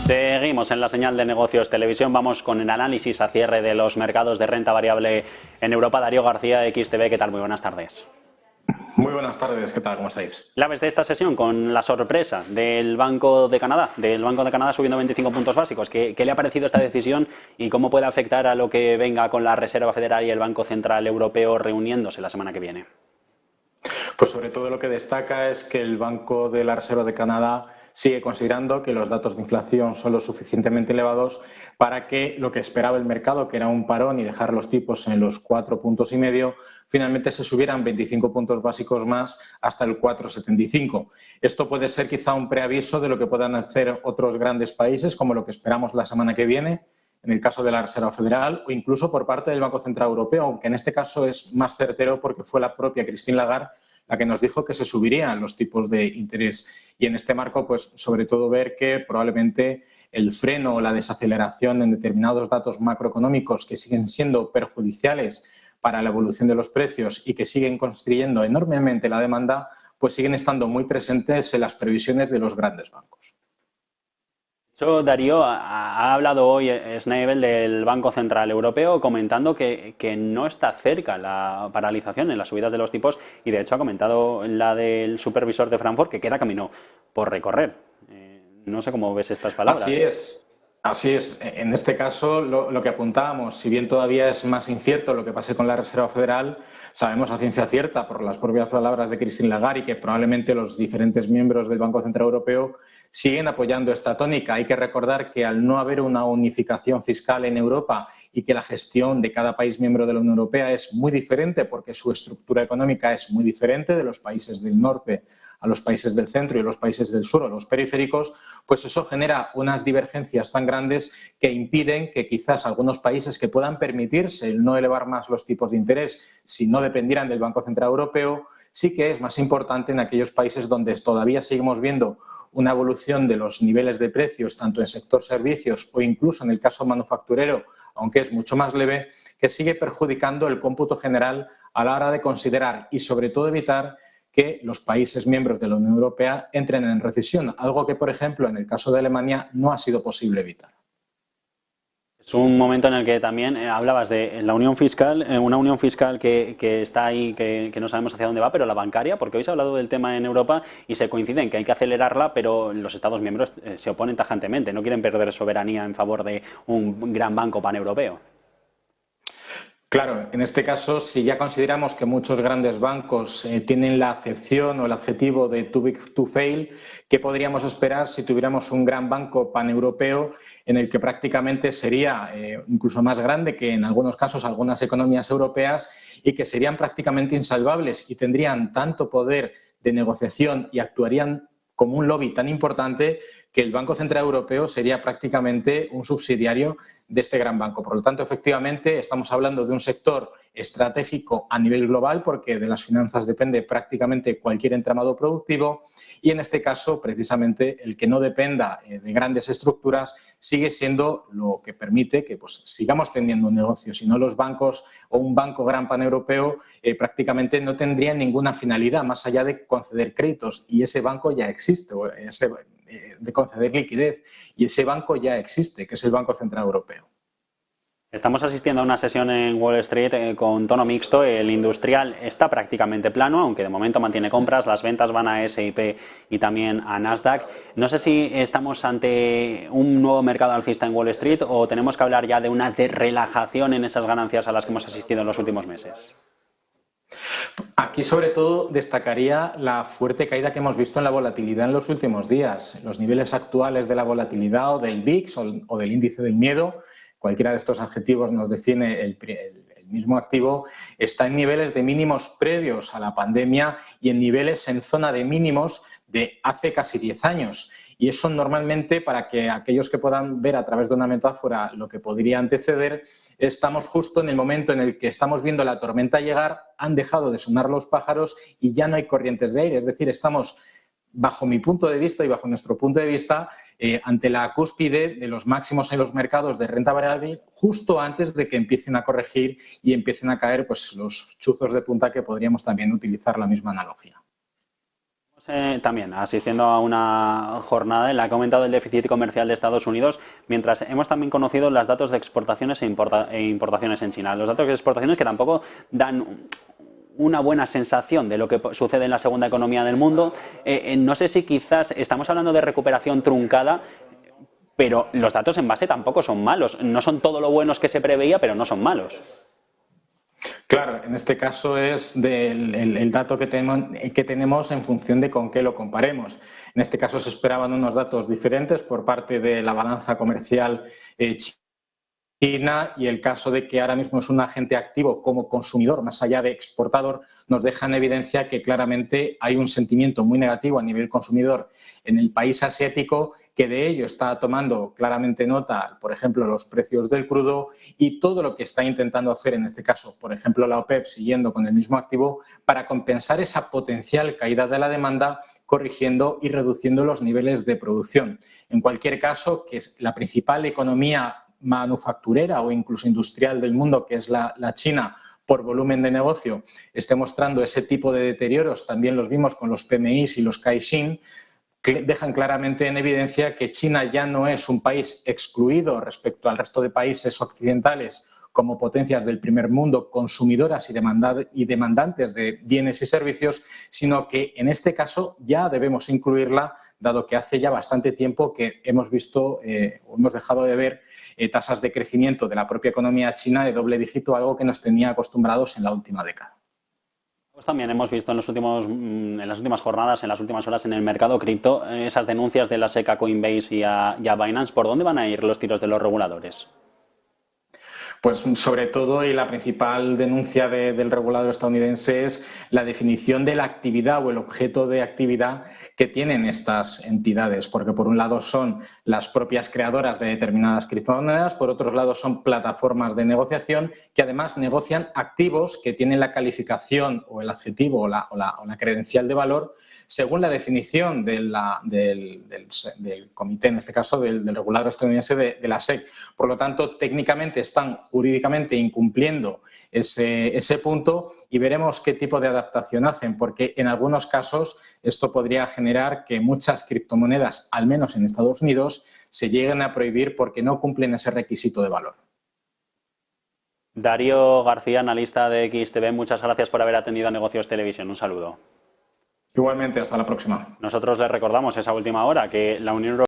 Seguimos en la señal de negocios televisión. Vamos con el análisis a cierre de los mercados de renta variable en Europa. Darío García, XTB, ¿qué tal? Muy buenas tardes. Muy buenas tardes, ¿qué tal? ¿Cómo estáis? Claves de esta sesión con la sorpresa del Banco de Canadá. Subiendo 25 puntos básicos. ¿Qué le ha parecido esta decisión y cómo puede afectar a lo que venga con la Reserva Federal y el Banco Central Europeo reuniéndose la semana que viene? Pues sobre todo lo que destaca es que el Banco de la Reserva de Canadá sigue considerando que los datos de inflación son lo suficientemente elevados para que lo que esperaba el mercado, que era un parón y dejar los tipos en los 4,5 puntos, finalmente se subieran 25 puntos básicos más hasta el 4,75. Esto puede ser quizá un preaviso de lo que puedan hacer otros grandes países, como lo que esperamos la semana que viene, en el caso de la Reserva Federal, o incluso por parte del Banco Central Europeo, aunque en este caso es más certero porque fue la propia Christine Lagarde la que nos dijo que se subirían los tipos de interés. Y en este marco, pues sobre todo ver que probablemente el freno o la desaceleración en determinados datos macroeconómicos que siguen siendo perjudiciales para la evolución de los precios y que siguen constriyendo enormemente la demanda, pues siguen estando muy presentes en las previsiones de los grandes bancos. Darío, ha hablado hoy Schnabel del Banco Central Europeo comentando que no está cerca la paralización en las subidas de los tipos y de hecho ha comentado la del supervisor de Frankfurt que queda camino por recorrer. No sé cómo ves estas palabras. Así es. En este caso, lo que apuntábamos, si bien todavía es más incierto lo que pase con la Reserva Federal, sabemos a ciencia cierta por las propias palabras de Christine Lagarde y que probablemente los diferentes miembros del Banco Central Europeo siguen apoyando esta tónica. Hay que recordar que al no haber una unificación fiscal en Europa y que la gestión de cada país miembro de la Unión Europea es muy diferente porque su estructura económica es muy diferente de los países del norte a los países del centro y los países del sur o los periféricos, pues eso genera unas divergencias tan grandes que impiden que quizás algunos países que puedan permitirse el no elevar más los tipos de interés si no dependieran del Banco Central Europeo, sí que es más importante en aquellos países donde todavía seguimos viendo una evolución de los niveles de precios, tanto en sector servicios o incluso en el caso manufacturero, aunque es mucho más leve, que sigue perjudicando el cómputo general a la hora de considerar y sobre todo evitar que los países miembros de la Unión Europea entren en recesión, algo que, por ejemplo, en el caso de Alemania no ha sido posible evitar. Es un momento en el que también hablabas de la unión fiscal, una unión fiscal que está ahí, que no sabemos hacia dónde va, pero la bancaria, porque hoy se ha hablado del tema en Europa y se coincide en que hay que acelerarla, pero los Estados miembros se oponen tajantemente, no quieren perder soberanía en favor de un gran banco paneuropeo. Claro, en este caso, si ya consideramos que muchos grandes bancos tienen la acepción o el adjetivo de too big to fail, ¿qué podríamos esperar si tuviéramos un gran banco paneuropeo en el que prácticamente sería incluso más grande que en algunos casos algunas economías europeas y que serían prácticamente insalvables y tendrían tanto poder de negociación y actuarían como un lobby tan importante que el Banco Central Europeo sería prácticamente un subsidiario de este gran banco? Por lo tanto, efectivamente, estamos hablando de un sector estratégico a nivel global porque de las finanzas depende prácticamente cualquier entramado productivo y en este caso, precisamente, el que no dependa de grandes estructuras sigue siendo lo que permite que pues, sigamos teniendo un negocio. Si no, los bancos o un banco gran paneuropeo prácticamente no tendrían ninguna finalidad más allá de conceder créditos y ese banco ya existe, de conceder liquidez y ese banco ya existe, que es el Banco Central Europeo. Estamos asistiendo a una sesión en Wall Street con tono mixto. El industrial está prácticamente plano, aunque de momento mantiene compras. Las ventas van a S&P y también a Nasdaq. No sé si estamos ante un nuevo mercado alcista en Wall Street o tenemos que hablar ya de una relajación en esas ganancias a las que hemos asistido en los últimos meses. Aquí, sobre todo, destacaría la fuerte caída que hemos visto en la volatilidad en los últimos días. Los niveles actuales de la volatilidad o del VIX o del índice del miedo, cualquiera de estos adjetivos nos define el mismo activo, está en niveles de mínimos previos a la pandemia y en niveles en zona de mínimos de hace casi 10 años. Y eso normalmente, para que aquellos que puedan ver a través de una metáfora lo que podría anteceder, estamos justo en el momento en el que estamos viendo la tormenta llegar, han dejado de sonar los pájaros y ya no hay corrientes de aire. Es decir, estamos, bajo mi punto de vista y bajo nuestro punto de vista, ante la cúspide de los máximos en los mercados de renta variable justo antes de que empiecen a corregir y empiecen a caer pues, los chuzos de punta, que podríamos también utilizar la misma analogía. También asistiendo a una jornada en la que ha aumentado el déficit comercial de Estados Unidos, mientras hemos también conocido los datos de exportaciones e importaciones en China. Los datos de exportaciones que tampoco dan una buena sensación de lo que sucede en la segunda economía del mundo. No sé si quizás estamos hablando de recuperación truncada, pero los datos en base tampoco son malos. No son todo lo buenos que se preveía, pero no son malos. Claro, en este caso es el dato que tenemos en función de con qué lo comparemos. En este caso se esperaban unos datos diferentes por parte de la balanza comercial China, y el caso de que ahora mismo es un agente activo como consumidor, más allá de exportador, nos deja en evidencia que claramente hay un sentimiento muy negativo a nivel consumidor en el país asiático, que de ello está tomando claramente nota, por ejemplo, los precios del crudo y todo lo que está intentando hacer, en este caso, por ejemplo, la OPEP, siguiendo con el mismo activo, para compensar esa potencial caída de la demanda, corrigiendo y reduciendo los niveles de producción. En cualquier caso, que es la principal economía manufacturera o incluso industrial del mundo, que es la China, por volumen de negocio, esté mostrando ese tipo de deterioros, también los vimos con los PMIs y los Caixin, que dejan claramente en evidencia que China ya no es un país excluido respecto al resto de países occidentales como potencias del primer mundo, consumidoras y demandantes de bienes y servicios, sino que en este caso ya debemos incluirla, dado que hace ya bastante tiempo que hemos visto o hemos dejado de ver tasas de crecimiento de la propia economía china de doble dígito, algo que nos tenía acostumbrados en la última década. Pues también hemos visto en las últimas jornadas, en las últimas horas en el mercado cripto, esas denuncias de la SEC a Coinbase y a Binance. ¿Por dónde van a ir los tiros de los reguladores? Pues sobre todo, y la principal denuncia del regulador estadounidense es la definición de la actividad o el objeto de actividad que tienen estas entidades, porque por un lado son las propias creadoras de determinadas criptomonedas, por otro lado son plataformas de negociación que además negocian activos que tienen la calificación o el adjetivo o la credencial de valor según la definición del comité, en este caso del regulador estadounidense de la SEC. Por lo tanto, técnicamente están jurídicamente incumpliendo ese punto, y veremos qué tipo de adaptación hacen, porque en algunos casos esto podría generar que muchas criptomonedas, al menos en Estados Unidos, se lleguen a prohibir porque no cumplen ese requisito de valor. Darío García, analista de XTV, muchas gracias por haber atendido a Negocios Televisión. Un saludo. Igualmente, hasta la próxima. Nosotros les recordamos esa última hora que la Unión Europea